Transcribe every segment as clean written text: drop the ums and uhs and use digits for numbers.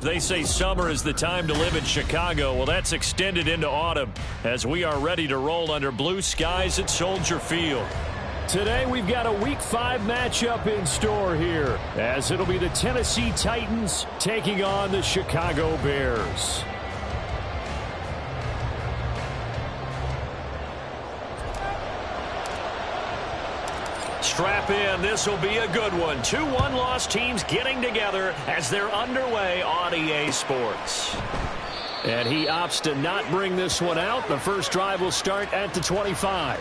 They say summer is the time to live in Chicago. Well, that's extended into autumn as we are ready to roll under blue skies at Soldier Field. Today we've got a Week 5 matchup in store here, as it'll be the Tennessee Titans taking on the Chicago Bears. Strap in, this will be a good one. 2 one-loss teams getting together as they're underway on EA Sports. And he opts to not bring this one out. The first drive will start at the 25.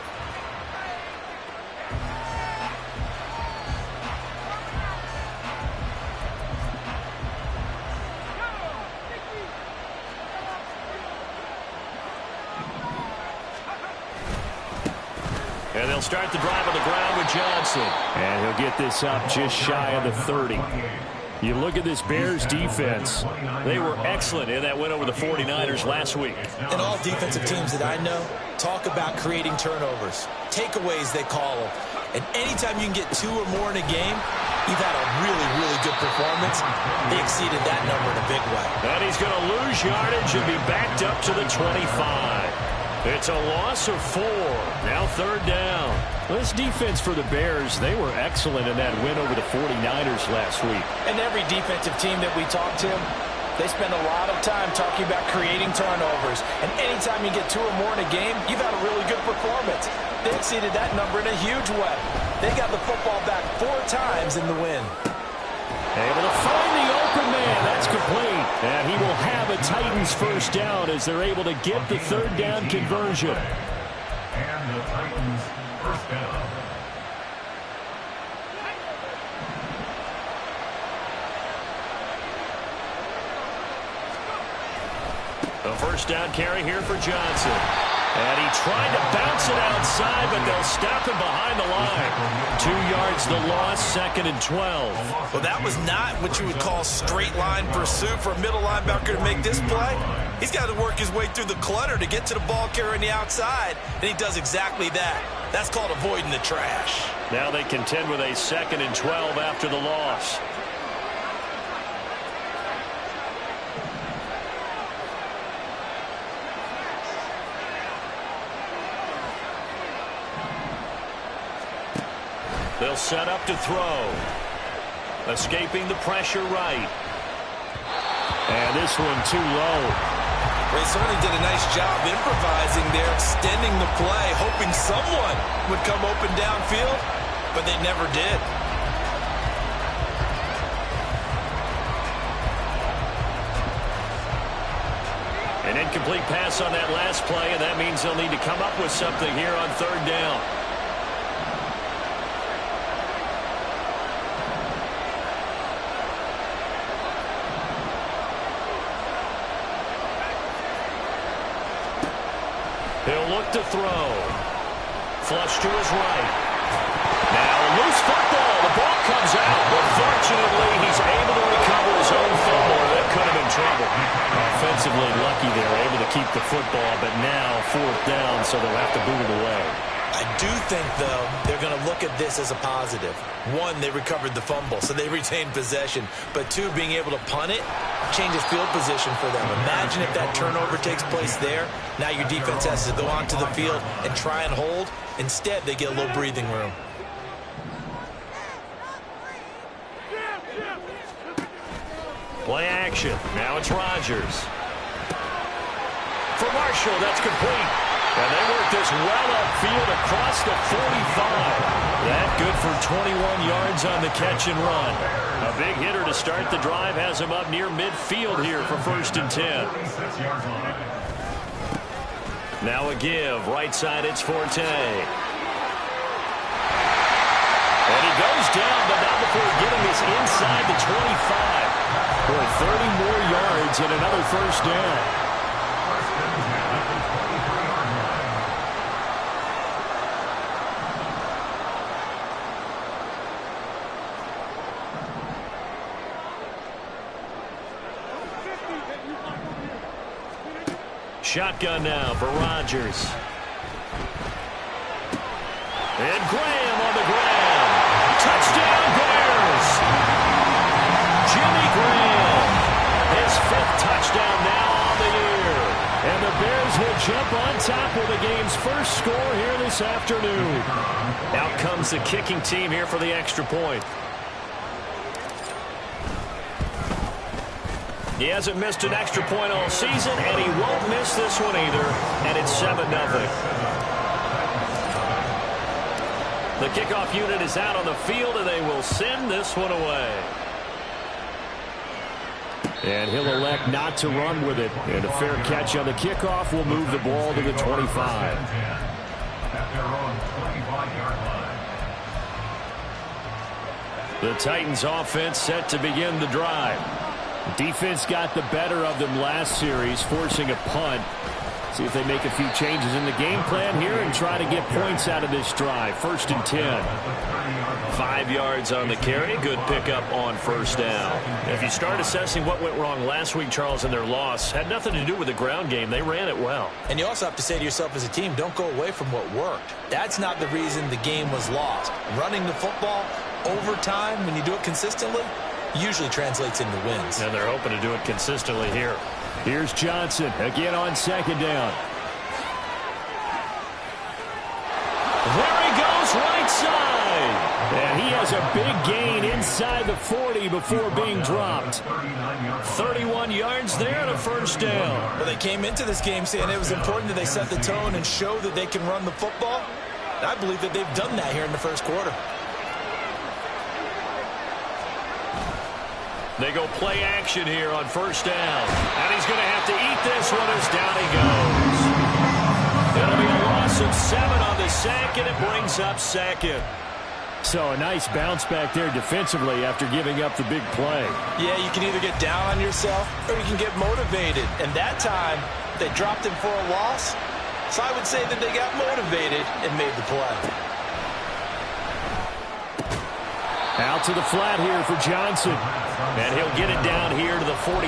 And they'll start the drive on the ground with Johnson. And he'll get this up just shy of the 30. You look at this Bears defense. They were excellent in that win over the 49ers last week. And all defensive teams that I know talk about creating turnovers. Takeaways, they call them. And anytime you can get 2 or more in a game, you've had a really, really good performance. They exceeded that number in a big way. And he's going to lose yardage and be backed up to the 25. It's a loss of 4. Now 3rd down. This defense for the Bears, they were excellent in that win over the 49ers last week. And every defensive team that we talk to, they spend a lot of time talking about creating turnovers. And anytime you get 2 or more in a game, you've had a really good performance. They exceeded that number in a huge way. They got the football back 4 times in the win. Able to find the open man. That's complete. And he will have a Titans first down as they're able to get the 3rd down conversion. And the Titans first down. A first down carry here for Johnson. And he tried to bounce it outside, but they'll stop him behind the line. 2 yards the loss, 2nd and 12. Well, that was not what you would call straight line pursuit for a middle linebacker to make this play. He's got to work his way through the clutter to get to the ball carrier on the outside, and he does exactly that. That's called avoiding the trash. Now they contend with a 2nd and 12 after the loss. They'll set up to throw. Escaping the pressure right. And this one too low. They certainly did a nice job improvising there, extending the play, hoping someone would come open downfield, but they never did. An incomplete pass on that last play, and that means they'll need to come up with something here on 3rd down. He'll look to throw. Flush to his right. Now a loose football. The ball comes out, but fortunately he's able to recover his own fumble. That could have been trouble. Offensively lucky they're able to keep the football, but now 4th down, so they'll have to boot it away. I do think, though, they're going to look at this as a positive. 1, they recovered the fumble, so they retained possession. But 2, being able to punt it changes field position for them. Imagine if that turnover takes place there. Now your defense has to go onto the field and try and hold. Instead, they get a little breathing room. Play action. Now it's Rodgers. For Marshall, that's complete. And they work this well upfield across the 45. That good for 21 yards on the catch and run. A big hitter to start the drive has him up near midfield here for 1st and 10. Now a give. Right side, it's Forte. And he goes down, but not before getting this inside the 25. For 30 more yards and another first down. Shotgun now for Rodgers. And Graham on the ground. Touchdown Bears! Jimmy Graham jump on top with the game's first score here this afternoon. Out comes the kicking team here for the extra point. He hasn't missed an extra point all season, and he won't miss this one either, and it's 7-0. The kickoff unit is out on the field, and they will send this one away. And he'll elect not to run with it. And a fair catch on the kickoff will move the ball to the 25. The Titans offense set to begin the drive. Defense got the better of them last series, forcing a punt. See if they make a few changes in the game plan here and try to get points out of this drive. 1st and 10. 5 yards on the carry. Good pickup on first down. If you start assessing what went wrong last week, Charles, in their loss, had nothing to do with the ground game. They ran it well. And you also have to say to yourself as a team, don't go away from what worked. That's not the reason the game was lost. Running the football over time, when you do it consistently, usually translates into wins. And they're hoping to do it consistently here. Here's Johnson again on 2nd down. There he goes, right side. And he has a big gain inside the 40 before being dropped. 31 yards there and a first down. Well, they came into this game saying it was important that they set the tone and show that they can run the football. And I believe that they've done that here in the first quarter. They go play action here on first down. And he's going to have to eat this one as down he goes. It'll be a loss of 7 on the sack, and it brings up 2nd. So a nice bounce back there defensively after giving up the big play. Yeah, you can either get down on yourself or you can get motivated. And that time, they dropped him for a loss. So I would say that they got motivated and made the play. Out to the flat here for Johnson. And he'll get it down here to the 43.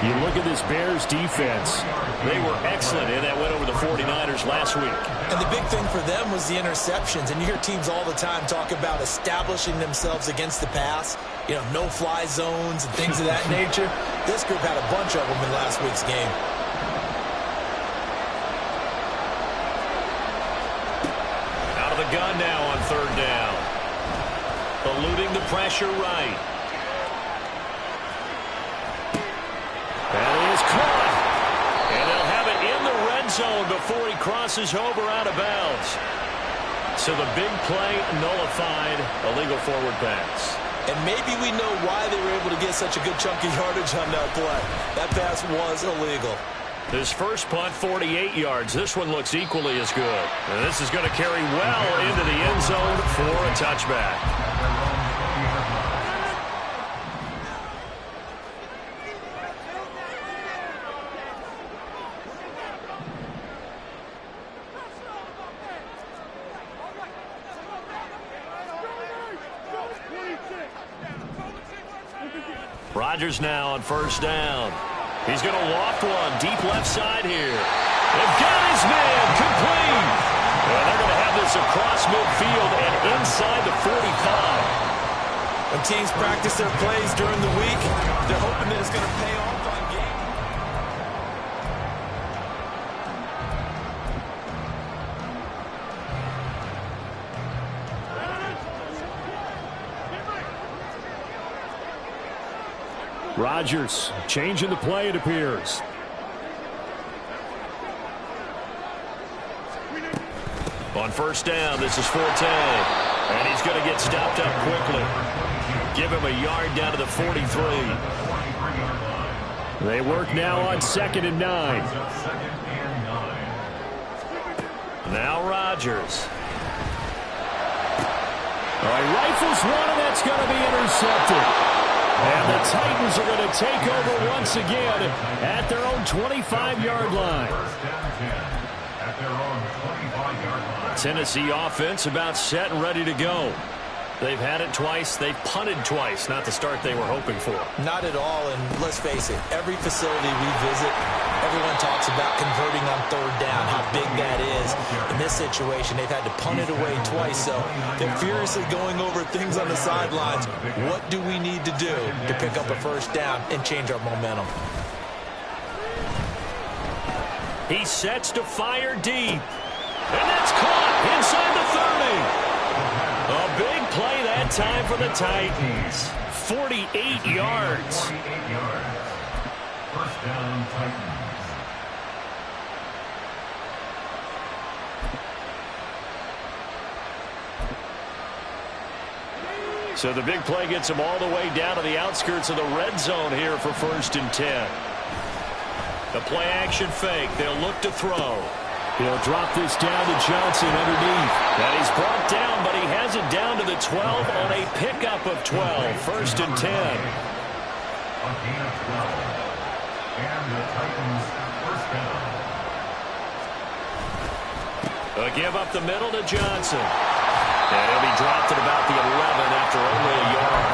You look at this Bears defense. They were excellent in that win over the 49ers last week. And the big thing for them was the interceptions. And you hear teams all the time talk about establishing themselves against the pass. You know, no-fly zones and things of that nature. This group had a bunch of them in last week's game. Out of the gun now on 3rd down. Eluding the pressure right. That is caught. And they'll have it in the red zone before he crosses over out of bounds. So the big play nullified, a legal forward pass. And maybe we know why they were able to get such a good chunk of yardage on that play. That pass was illegal. His first punt, 48 yards. This one looks equally as good. And this is going to carry well into the end zone for a touchback. Rodgers now on first down. He's going to loft one deep left side here. They've got his man complete. And they're going to have this across midfield and inside the 45. When teams practice their plays during the week, they're hoping that it's going to pay off on game. Rodgers changing the play, it appears. On first down, this is Forte. And he's going to get stopped up quickly. Give him a yard down to the 43. They work now on 2nd and 9. Now Rodgers. Rifles one, and that's going to be intercepted. And the Titans are going to take over once again at their own 25-yard line. Tennessee offense about set and ready to go. They've had it twice. They've punted twice. Not the start they were hoping for. Not at all, and let's face it, every facility we visit, everyone talks about converting on 3rd down, how big that is. In this situation, they've had to punt it away twice, so they're furiously going over things on the sidelines. What do we need to do to pick up a first down and change our momentum? He sets to fire deep. And that's caught inside the 30. A big play that time for the Titans. 48 yards. 48 yards. First down, Titans. So the big play gets him all the way down to the outskirts of the red zone here for 1st and 10. The play action fake. They'll look to throw. He'll drop this down to Johnson underneath. And he's brought down, but he has it down to the 12 on a pickup of 12. 1st and 10. A gain of 12. And the Titans first down. A give up the middle to Johnson. And he'll be dropped at about the 11 after only a yard.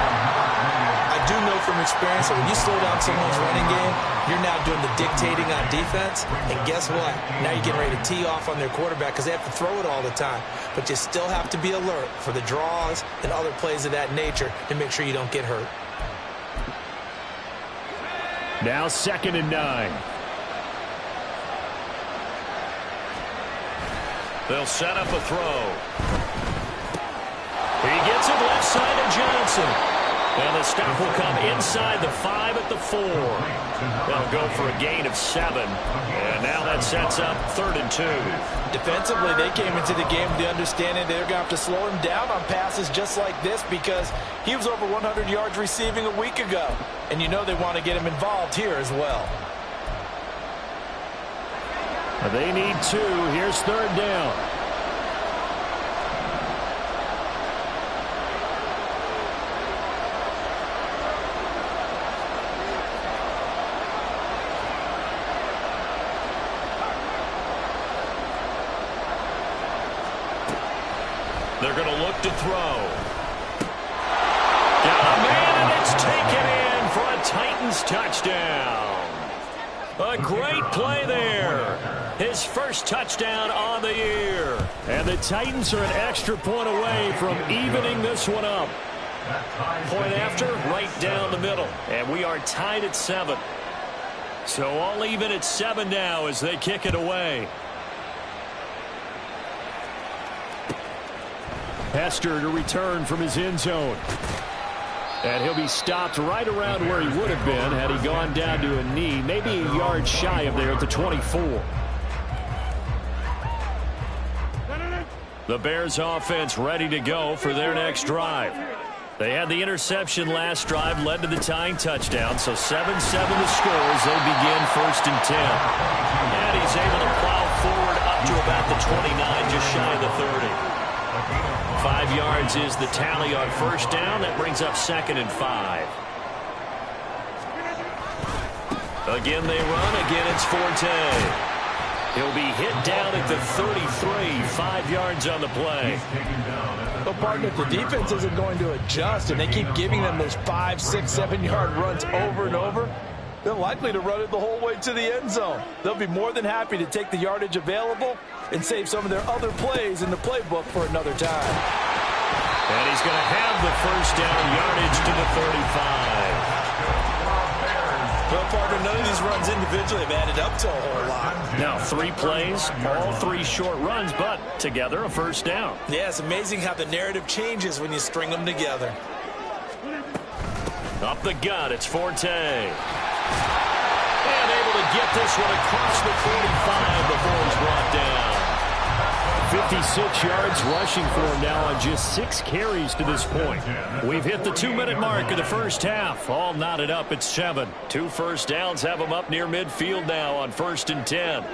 I do know from experience that when you slow down someone's running game, you're now doing the dictating on defense. And guess what? Now you're getting ready to tee off on their quarterback because they have to throw it all the time. But you still have to be alert for the draws and other plays of that nature to make sure you don't get hurt. Now 2nd and 9. They'll set up a throw. He gets it left side to Johnson. And the stop will come inside the 5 at the 4. They'll go for a gain of 7. And now that sets up 3rd and 2. Defensively, they came into the game with the understanding they're going to have to slow him down on passes just like this because he was over 100 yards receiving a week ago. And you know they want to get him involved here as well. They need 2. Here's 3rd down. They're going to look to throw. Got a man, and it's taken in for a Titans touchdown. A great play there. His first touchdown on the year. And the Titans are an extra point away from evening this one up. Point after, right down the middle. And we are tied at 7. So all even at 7 now as they kick it away. Hester to return from his end zone. And he'll be stopped right around where he would have been had he gone down to a knee, maybe a yard shy of there at the 24. The Bears offense ready to go for their next drive. They had the interception last drive, led to the tying touchdown, so 7-7 the score as they begin 1st and 10. And he's able to plow forward up to about the 29, just shy of the 30. 5 yards is the tally on 1st down. That brings up 2nd and 5. Again they run. Again it's Forte. He'll be hit down at the 33. 5 yards on the play. But partner, if the defense isn't going to adjust and they keep giving them those 5, 6, 7-yard runs over and over, they're likely to run it the whole way to the end zone. They'll be more than happy to take the yardage available and save some of their other plays in the playbook for another time. And he's going to have the 1st down, yardage to the 35. Well, partner, none of these runs individually have added up to a whole lot. Now 3 plays, all 3 short runs, but together a 1st down. Yeah, it's amazing how the narrative changes when you string them together. Up the gut, it's Forte. And able to get this one across the 45 before he's brought down. 56 yards rushing for him now on just 6 carries to this point. We've hit the 2-minute mark of the first half. All knotted up at 7. 2 first downs have him up near midfield now on 1st and 10.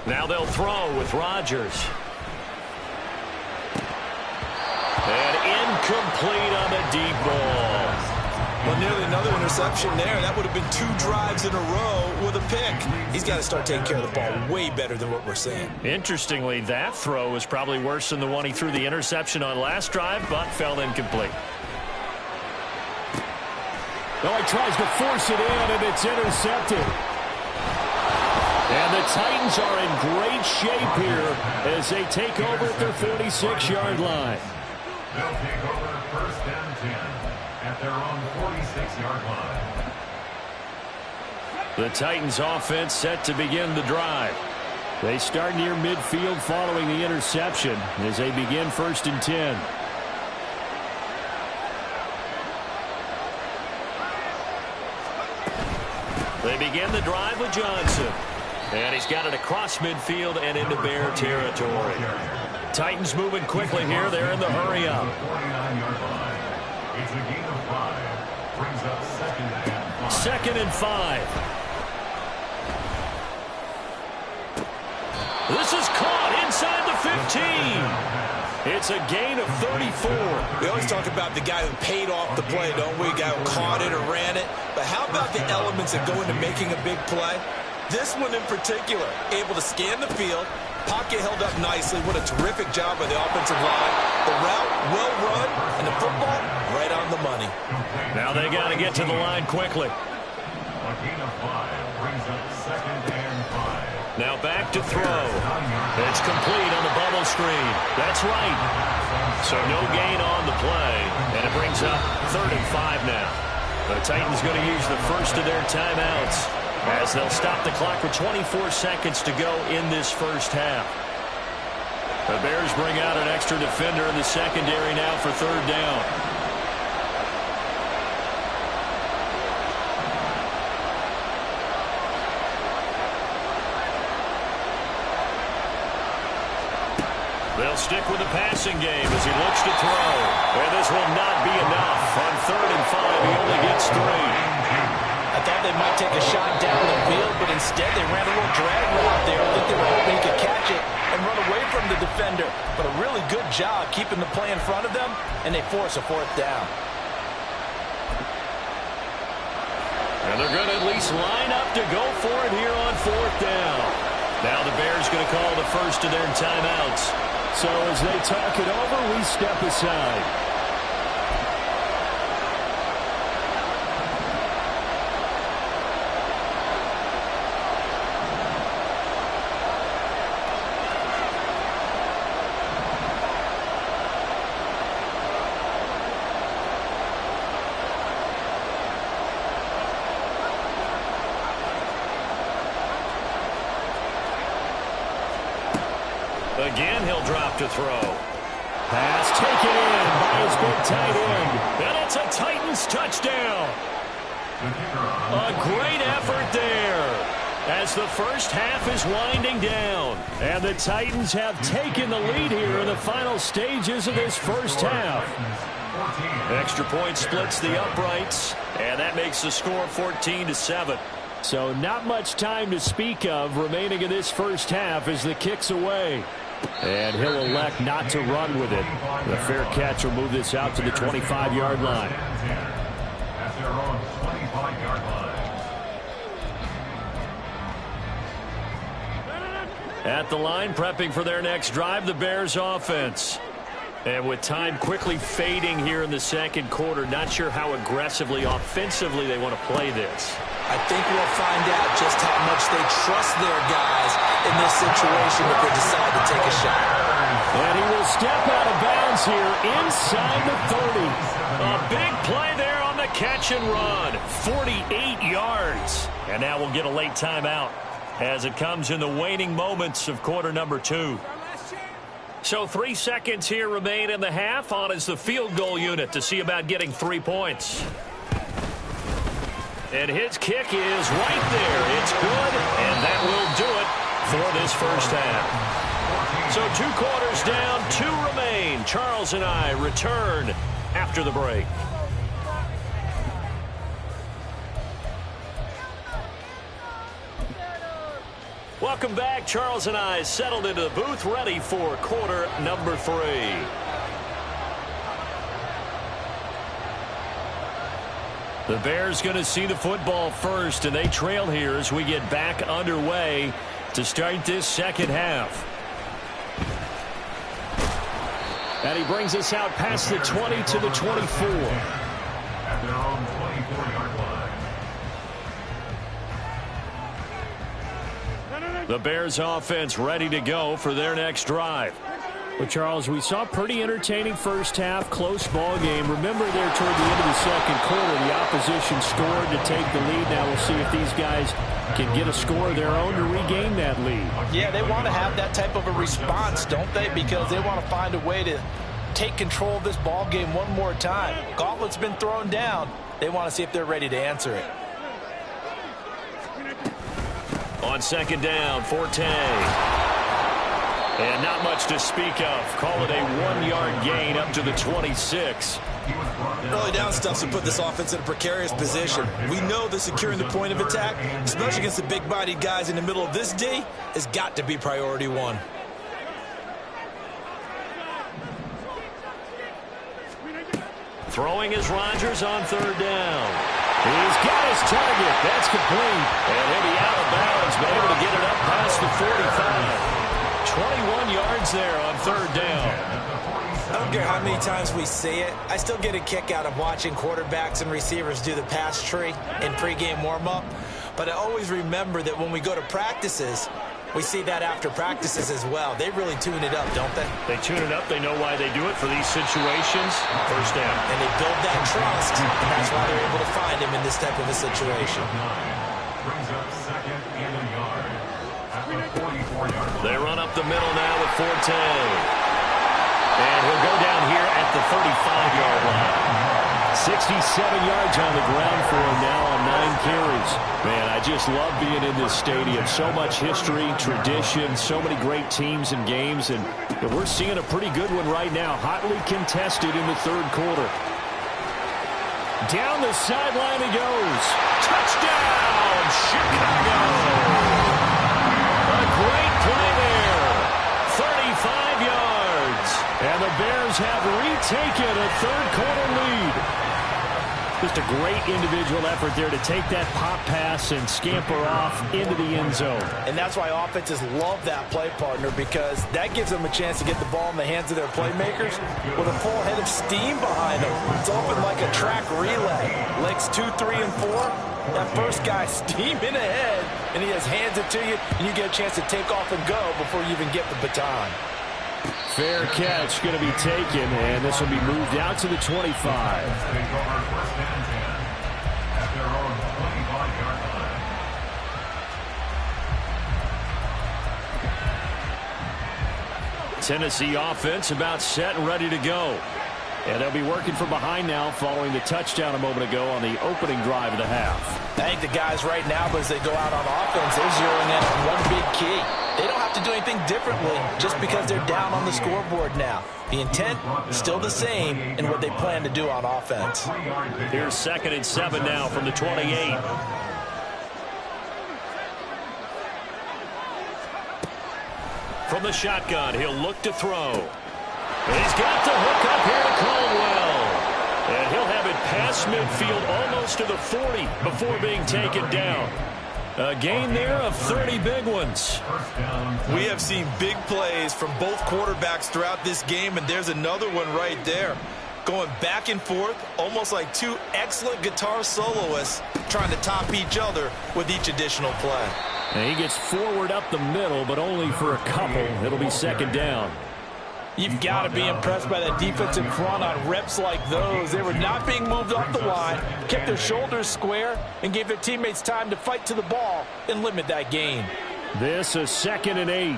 Now they'll throw with Rodgers. And incomplete on the deep ball. Well, nearly another interception there. That would have been 2 drives in a row with a pick. He's got to start taking care of the ball way better than what we're seeing. Interestingly, that throw was probably worse than the one he threw the interception on last drive, but fell incomplete. Oh, he tries to force it in, and it's intercepted. And the Titans are in great shape here as they take over at their 46-yard line. They'll take over 1st and 10 at their own 46-yard line. The Titans offense set to begin the drive. They start near midfield following the interception as they begin 1st and 10. They begin the drive with Johnson. And he's got it across midfield and into Bear territory. Titans moving quickly here. They're in the hurry up. It's a gain of 5. Brings up 2nd and 5. 2nd and 5. This is caught inside the 15. It's a gain of 34. We always talk about the guy who paid off the play, don't we? The guy who caught it or ran it. But how about the elements that go into making a big play? This one in particular, able to scan the field, pocket held up nicely. What a terrific job by the offensive line. The route, well run, and the football, right on the money. Now they got to get to the line quickly. A gain of 5 brings up 2nd and 5. Now back to throw. It's complete on the bubble screen. That's right. So no gain on the play, and it brings up 3rd and 5 now. The Titans going to use the first of their timeouts as they'll stop the clock with 24 seconds to go in this first half. The Bears bring out an extra defender in the secondary now for 3rd down. They'll stick with the passing game as he looks to throw. And this will not be enough. On 3rd and 5, he only gets 3. I thought they might take a shot down the field, but instead they ran a little drag route there. I think they were hoping he could catch it and run away from the defender. But a really good job keeping the play in front of them, and they force a 4th down. And they're going to at least line up to go for it here on 4th down. Now the Bears going to call the first of their timeouts. So as they talk it over, we step aside. Again, he'll drop to throw. Pass taken in by his big tight end. And it's a Titans touchdown. A great effort there as the first half is winding down. And the Titans have taken the lead here in the final stages of this first half. Extra point splits the uprights, and that makes the score 14-7. So not much time to speak of remaining in this first half as the kick's away. And he'll elect not to run with it. The fair catch will move this out to the 25-yard line. At their own 25-yard line. At the line, prepping for their next drive, the Bears offense. And with time quickly fading here in the second quarter, not sure how aggressively, offensively they want to play this. I think we'll find out just how much they trust their guys in this situation if they decide to take a shot. And he will step out of bounds here inside the 30. A big play there on the catch and run. 48 yards. And now we'll get a late timeout as it comes in the waning moments of quarter number 2. So 3 seconds here remain in the half. On is the field goal unit to see about getting 3 points. And his kick is right there. It's good, and that will do it for this first half. So 2 quarters down, 2 remain. Charles and I return after the break. Welcome back. Charles and I settled into the booth, ready for quarter number 3. The Bears going to see the football first, and they trail here as we get back underway to start this second half. And he brings us out past the 20 to the 24. At their own 24-yard line. The Bears offense ready to go for their next drive. Well, Charles, we saw a pretty entertaining first half, close ball game. Remember there toward the end of the second quarter, the opposition scored to take the lead. Now we'll see if these guys can get a score of their own to regain that lead. Yeah, they want to have that type of a response, don't they? Because they want to find a way to take control of this ball game one more time. Gauntlet's been thrown down. They want to see if they're ready to answer it. On second down, Forte. And not much to speak of. Call it a 1-yard gain up to the 26. Early down stuff to put this offense in a precarious position. We know that securing the point of attack, especially against the big-bodied guys in the middle of this D, has got to be priority one. Throwing is Rodgers on third down. He's got his target. That's complete. And he'll be out of bounds, but able to get it up past the 45. 21 yards there on third down. I don't care how many times we see it. I still get a kick out of watching quarterbacks and receivers do the pass tree in pregame warm-up. But I always remember that when we go to practices, we see that after practices as well. They really tune it up, don't they? They tune it up. They know why they do it for these situations. First down. And they build that trust, and that's why they're able to find him in this type of a situation. Brings up second and a yard at the 44-yard line. They run up the middle now with Forte. And he'll go down here at the 35-yard line. 67 yards on the ground for him now on 9 carries. Man, I just love being in this stadium. So much history, tradition, so many great teams and games. And we're seeing a pretty good one right now. Hotly contested in the third quarter. Down the sideline he goes. Touchdown, Chicago! A great play there. 35 yards. And the Bears have retaken a third-quarter lead. Just a great individual effort there to take that pop pass and scamper off into the end zone. And that's why offenses love that play, partner, because that gives them a chance to get the ball in the hands of their playmakers with a full head of steam behind them. It's often like a track relay. Legs 2, 3, and 4. That first guy steaming ahead, and he has hands it to you, and you get a chance to take off and go before you even get the baton. Fair catch going to be taken, and this will be moved out to the 25. Take over first and 10 at their own 25-yard line. Tennessee offense about set and ready to go. And they'll be working from behind now following the touchdown a moment ago on the opening drive of the half. I think the guys right now, but as they go out on offense, they're zeroing in on one big key. They don't have to do anything differently just because they're down on the scoreboard now. The intent is still the same in what they plan to do on offense. Here's 2nd and 7 now from the 28. From the shotgun, he'll look to throw. And he's got the hook up here to Caldwell. And he'll have it past midfield almost to the 40 before being taken down. A gain there of 30 big ones. We have seen big plays from both quarterbacks throughout this game, and there's another one right there. Going back and forth, almost like two excellent guitar soloists trying to top each other with each additional play. And he gets forward up the middle, but only for a couple. It'll be 2nd down. You've got to be impressed by that defensive front on reps like those. They were not being moved off the line, kept their shoulders square, and gave their teammates time to fight to the ball and limit that gain. This is 2nd and 8.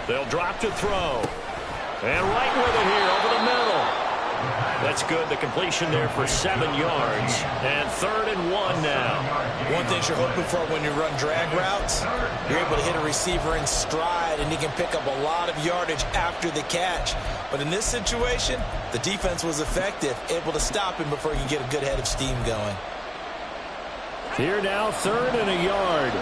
They'll drop to throw. And right with it here over the middle. That's good. The completion there for 7 yards. And 3rd and 1 now. One thing you're hoping for when you run drag routes, you're able to hit a receiver in stride, and he can pick up a lot of yardage after the catch. But in this situation, the defense was effective, able to stop him before he can get a good head of steam going. Here now, 3rd and a yard.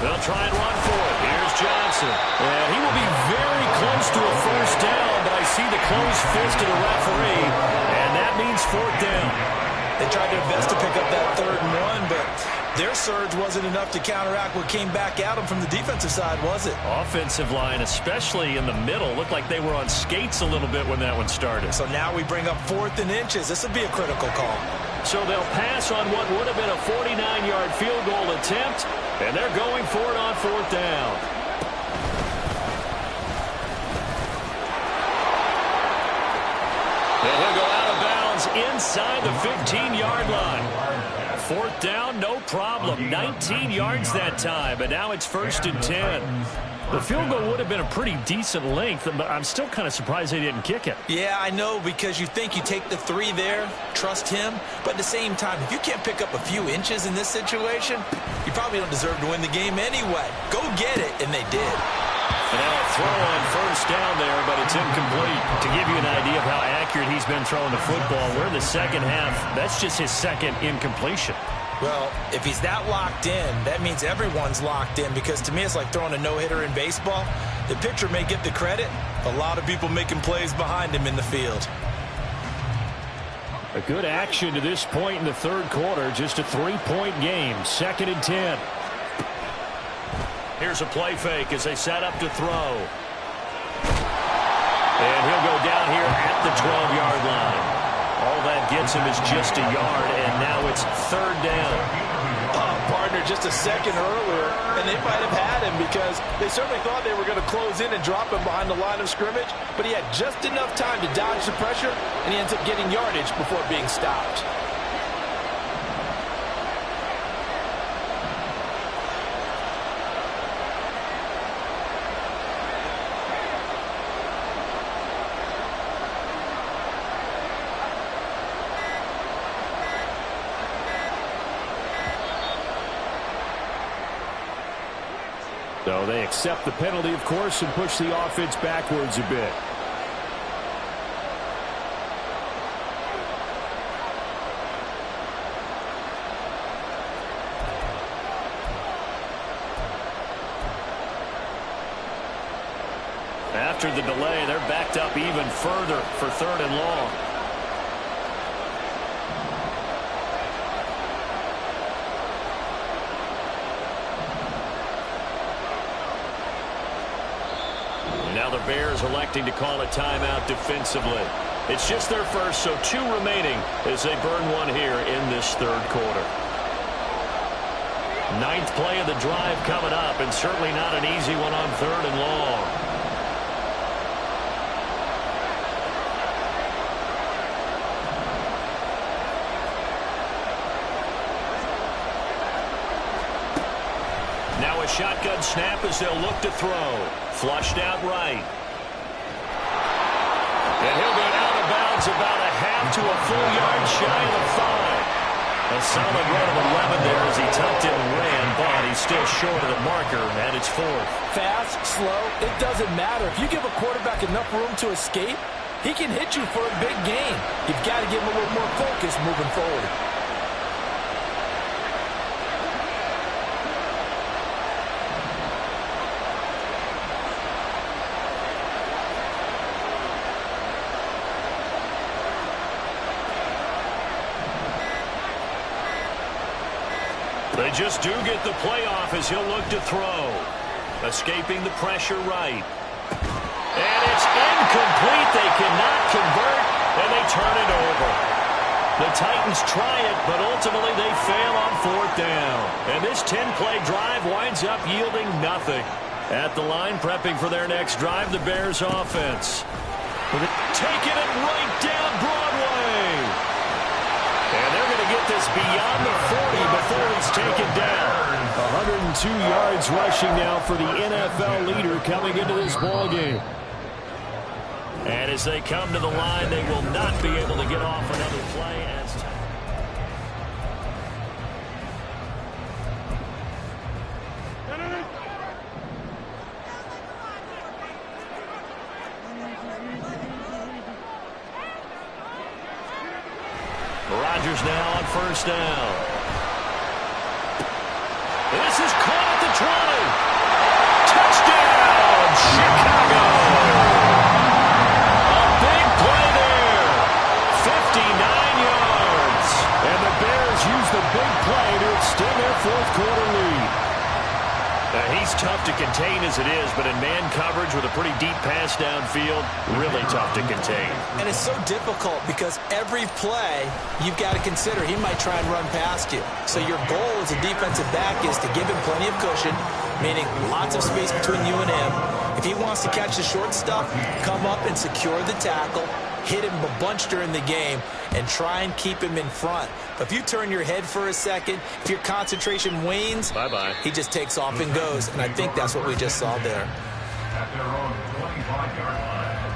They'll try and run for it. Here's Johnson. And he will be very close to a first down, but I see the closed fist of the referee, and that means 4th down. They tried their best to pick up that 3rd and 1, but their surge wasn't enough to counteract what came back at them from the defensive side, was it? Offensive line, especially in the middle, looked like they were on skates a little bit when that one started. So now we bring up 4th and inches. This would be a critical call. So they'll pass on what would have been a 49-yard field goal attempt, and they're going for it on 4th down. And he'll go out of bounds inside the 15-yard line. 4th down, no problem. 19 yards that time, and now it's 1st and 10. The field goal would have been a pretty decent length, but I'm still kind of surprised they didn't kick it. Yeah, I know, because you think you take the 3 there, trust him. But at the same time, if you can't pick up a few inches in this situation, you probably don't deserve to win the game anyway. Go get it, and they did. And now a throw on 1st down there, but it's incomplete. To give you an idea of how accurate he's been throwing the football, we're in the second half. That's just his second incompletion. Well, if he's that locked in, that means everyone's locked in, because to me it's like throwing a no-hitter in baseball. The pitcher may get the credit. A lot of people making plays behind him in the field. A good action to this point in the 3rd quarter. Just a 3-point game. 2nd and 10. Here's a play fake as they set up to throw. And he'll go down here at the 12-yard line. All that gets him is just a yard, and now it's 3rd down. Partner, just a second earlier, and they might have had him, because they certainly thought they were going to close in and drop him behind the line of scrimmage, but he had just enough time to dodge the pressure, and he ends up getting yardage before being stopped. So they accept the penalty, of course, and push the offense backwards a bit. After the delay, they're backed up even further for 3rd and long. Now the Bears electing to call a timeout defensively. It's just their first, so 2 remaining as they burn one here in this 3rd quarter. 9th play of the drive coming up, and certainly not an easy one on 3rd and long. Now a shotgun snap as they'll look to throw. Flushed out right. And he'll go out of bounds about a half to a full yard shy of the 5. A solid run of 11 there as he tucked it and ran, but he's still short of the marker, and it's 4th. Fast, slow, it doesn't matter. If you give a quarterback enough room to escape, he can hit you for a big gain. You've got to give him a little more focus moving forward. They just do get the playoff as he'll look to throw. Escaping the pressure right. And it's incomplete. They cannot convert, and they turn it over. The Titans try it, but ultimately they fail on 4th down. And this 10-play drive winds up yielding nothing. At the line, prepping for their next drive, the Bears offense. Taking it right down Broadway. And they're going to get this beyond the 40 before it's taken down. 102 yards rushing now for the NFL leader coming into this ballgame. And as they come to the line, they will not be able to get off another play as time. Rodgers now on 1st down. This is caught at the 20. Touchdown, Chicago. A big play there. 59 yards. And the Bears use the big play to extend their 4th quarter lead. He he's tough to contain as it is, but in man coverage with a pretty deep pass downfield, really tough to contain. And it's so difficult because every play you've got to consider he might try and run past you. So your goal as a defensive back is to give him plenty of cushion, meaning lots of space between you and him. If he wants to catch the short stuff, come up and secure the tackle, hit him a bunch during the game, and try and keep him in front. But if you turn your head for a second, if your concentration wanes, bye-bye, he just takes off and goes. And I think that's what we just saw there. At their own 25-yard line.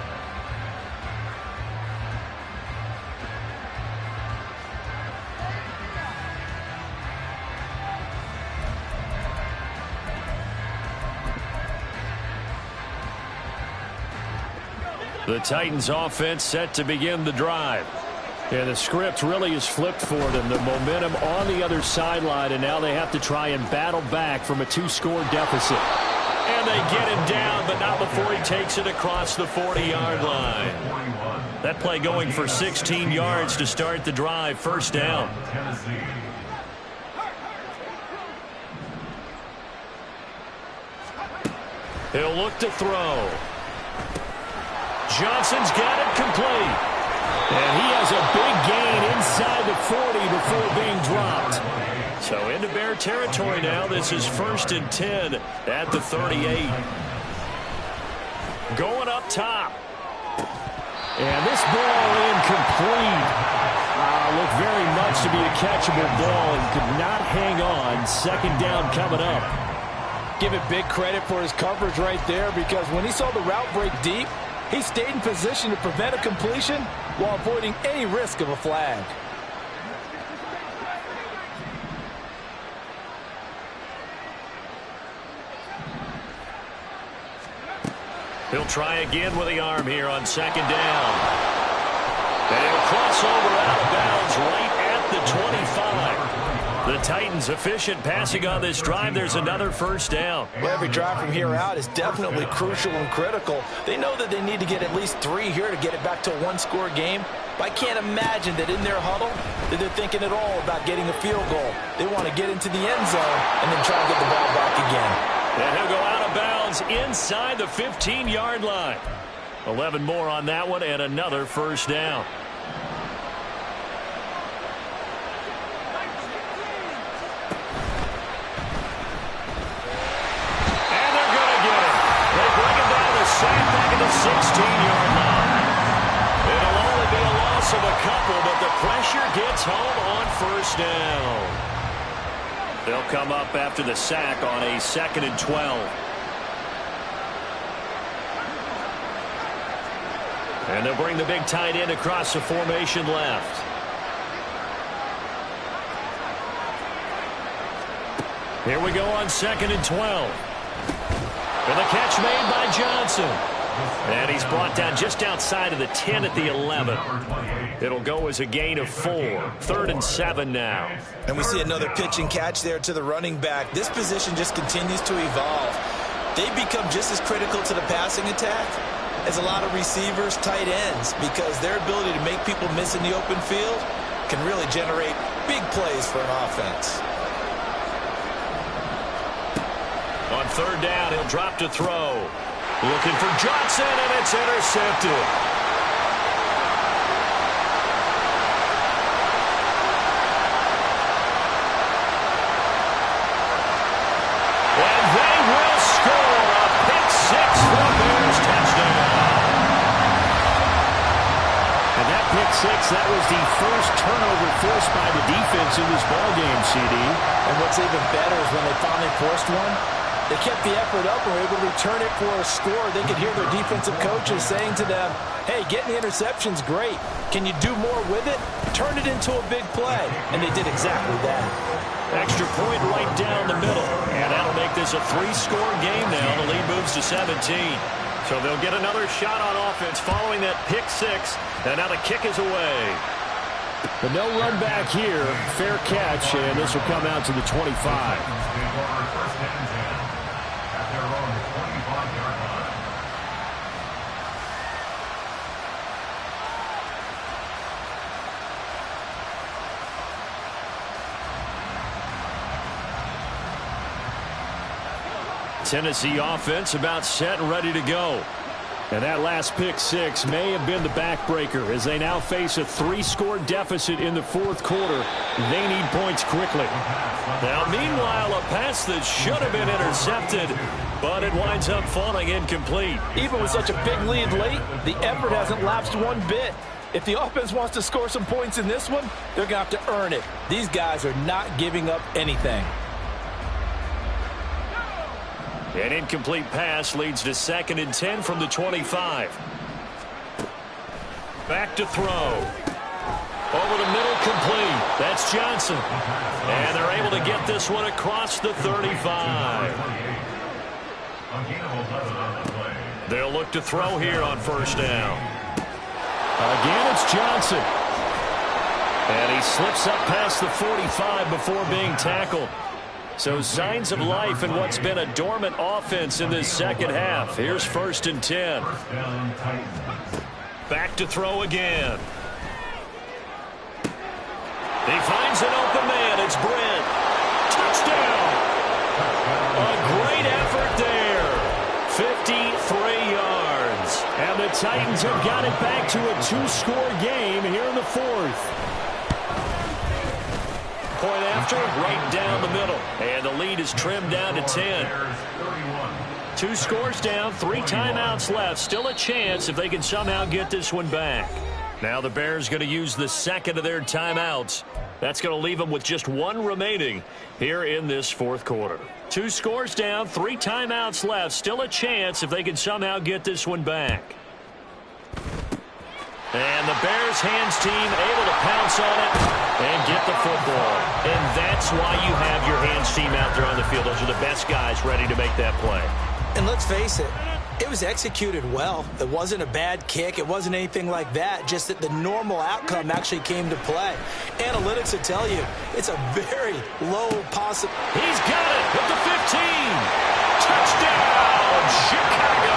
The Titans offense set to begin the drive. And the script really is flipped for them. The momentum on the other sideline, and now they have to try and battle back from a 2-score deficit. And they get him down, but not before he takes it across the 40-yard line. That play going for 16 yards to start the drive. First down. He'll look to throw. Johnson's got it complete. And he has a big gain inside the 40 before being dropped. So into Bear territory now. This is 1st and 10 at the 38. Going up top. And this ball incomplete. Looked very much to be a catchable ball and could not hang on. Second down coming up. Give it big credit for his coverage right there, because when he saw the route break deep, he stayed in position to prevent a completion while avoiding any risk of a flag. He'll try again with the arm here on second down. And he'll cross over out of bounds right at the 25. The Titans efficient passing on this drive. There's another first down. Well, every drive from here out is definitely crucial and critical. They know that they need to get at least 3 here to get it back to a 1-score game. But I can't imagine that in their huddle that they're thinking at all about getting a field goal. They want to get into the end zone and then try to get the ball back again. And he'll go out of bounds inside the 15-yard line. 11 more on that one and another first down. Back at the 16-yard line. It'll only be a loss of a couple, but the pressure gets home on first down. They'll come up after the sack on a 2nd and 12. And they'll bring the big tight end across the formation left. Here we go on 2nd and 12. And the catch made by Johnson. And he's brought down just outside of the 10 at the 11. It'll go as a gain of 4. 3rd and 7 now. And we see another pitch and catch there to the running back. This position just continues to evolve. They become just as critical to the passing attack as a lot of receivers, tight ends, because their ability to make people miss in the open field can really generate big plays for an offense. On 3rd down, he'll drop to throw. Looking for Johnson, and it's intercepted. And they will score a pick 6 for the Bears touchdown. And that pick 6, that was the first turnover forced by the defense in this ballgame, CD. And what's even better is when they finally forced one, they kept the effort up and were able to return it for a score. They could hear their defensive coaches saying to them, hey, getting the interception's great. Can you do more with it? Turn it into a big play. And they did exactly that. Extra point right down the middle. And that'll make this a 3-score game now. The lead moves to 17. So they'll get another shot on offense following that pick 6. And now the kick is away. But no run back here. Fair catch, and this will come out to the 25. Tennessee offense about set and ready to go. And that last pick six may have been the backbreaker as they now face a 3-score deficit in the fourth quarter. They need points quickly. Now, meanwhile, a pass that should have been intercepted, but it winds up falling incomplete. Even with such a big lead late, the effort hasn't lapsed one bit. If the offense wants to score some points in this one, they're going to have to earn it. These guys are not giving up anything. An incomplete pass leads to 2nd and 10 from the 25. Back to throw. Over the middle, complete. That's Johnson. And they're able to get this one across the 35. They'll look to throw here on first down. Again, it's Johnson. And he slips up past the 45 before being tackled. So signs of life in what's been a dormant offense in this second half. Here's 1st and 10. Back to throw again. He finds an open man. It's Brent. Touchdown. A great effort there. 53 yards. And the Titans have got it back to a 2-score game here in the fourth. Point after, right down the middle. And the lead is trimmed down to 10. 2 scores down, 3 timeouts left. Still a chance if they can somehow get this one back. Now the Bears going to use the second of their timeouts. That's going to leave them with just 1 remaining here in this fourth quarter. 2 scores down, 3 timeouts left. Still a chance if they can somehow get this one back. And the Bears hands team able to pounce on it and get the football. And that's why you have your hands team out there on the field. Those are the best guys ready to make that play. And let's face it, it was executed well. It wasn't a bad kick. It wasn't anything like that. Just that the normal outcome actually came to play. Analytics will tell you it's a very low possible. He's got it at the 15. Touchdown, Chicago.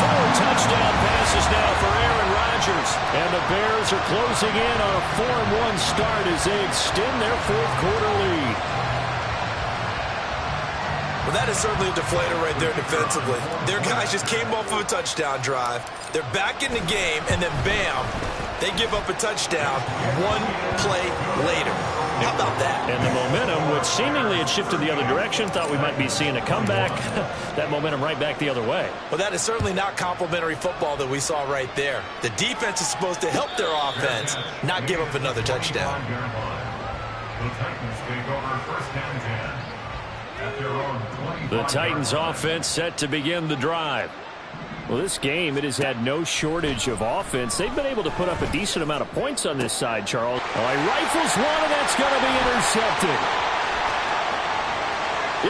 4 touchdown passes now for Aaron Rodgers. And the Bears are closing in on a 4-1 start as they extend their fourth quarter lead. Well, that is certainly a deflator right there defensively. Their guys just came off of a touchdown drive. They're back in the game, and then bam, they give up a touchdown 1 play later. How about that? And the momentum, which seemingly had shifted the other direction, thought we might be seeing a comeback. That momentum right back the other way. Well, that is certainly not complimentary football that we saw right there. The defense is supposed to help their offense, not give up another touchdown. The Titans take over 1st and 10. At their own 25. The Titans offense set to begin the drive. Well, this game, it has had no shortage of offense. They've been able to put up a decent amount of points on this side, Charles. Oh, he rifles one, and that's going to be intercepted.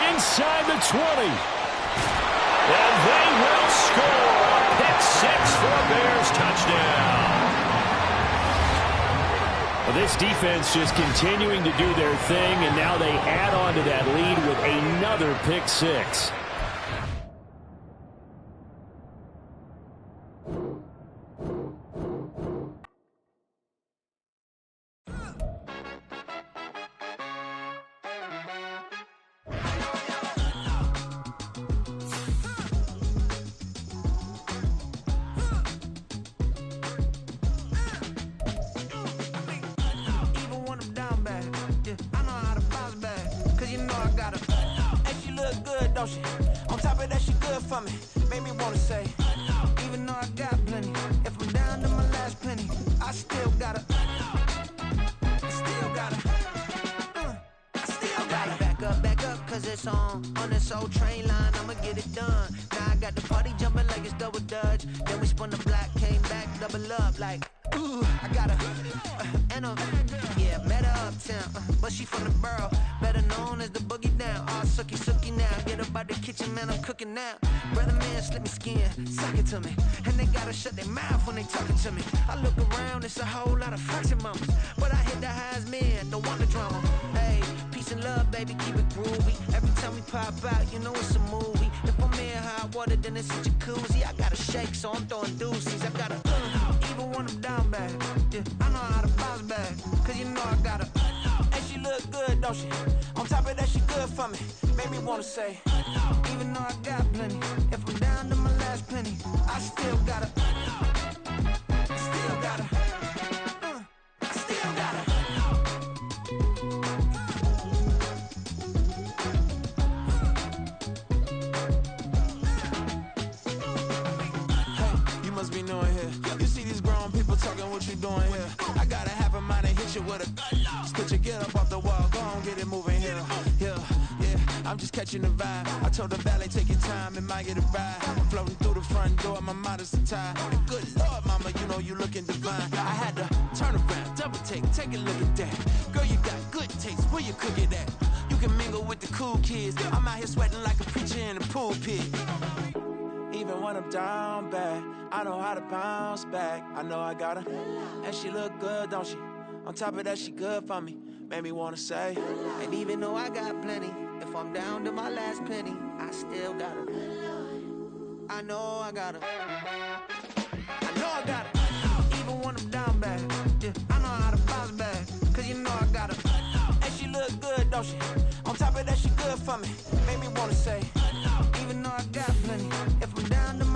Inside the 20. And they will score a pick 6 for a Bears touchdown. Well, this defense just continuing to do their thing, and now they add on to that lead with another pick 6. On top of that, she good for me. Made me wanna say, even though I got plenty, if I'm down to my last penny, I still gotta back up, cause it's on this old train line, I'ma get it done. Now I got the party jumping like it's double dutch. Then we spun the block, came back, double up like, ooh, I got yeah, met her uptown, but she from the borough, better known as the boogie down. All sookie now, get up out the kitchen, man, I'm cooking now. Brother man, slip me skin, suck it to me, and they gotta shut their mouth when they talking to me. I look around, it's a whole lot of fraction mamas, but I hit the highs, man, don't want the drama. Hey, peace and love, baby, keep it groovy. Every time we pop out, you know it's a movie. If I'm in hot water, then it's a jacuzzi. I gotta shake, so I'm throwing deuces. I gotta even when I'm down bad. Yeah, I know how to bounce back, cause you know I gotta. And she look good, don't she? On top of that, she good for me. Made me wanna say, even though I got plenty, if I'm down to my last penny, I still gotta, still gotta, I still gotta. Hey, you must be new in here. You see these grown people talking, what you doing here? I gotta have a mind to hit you with a just put your get up off the wall, go on, get it moving here. Yeah, I'm just catching the vibe. I told the valet, take your time, it might get a ride. Floating through the front door, my mind is tied. And good Lord, mama, you know you looking divine. I had to turn around, double take a look at that. Girl, you got good taste, where you cook it at? You can mingle with the cool kids. I'm out here sweating like a preacher in a pulpit. Even when I'm down bad, I know how to bounce back. I know I got her, and she look good, don't she? On top of that, she good for me. Made me wanna say, and even though I got plenty, if I'm down to my last penny, I still got her. I know I got her. I know I got her. Even when I'm down bad, yeah, I know how to bounce back. Cause you know I got her. And she look good, don't she? On top of that, she good for me. Made me wanna say,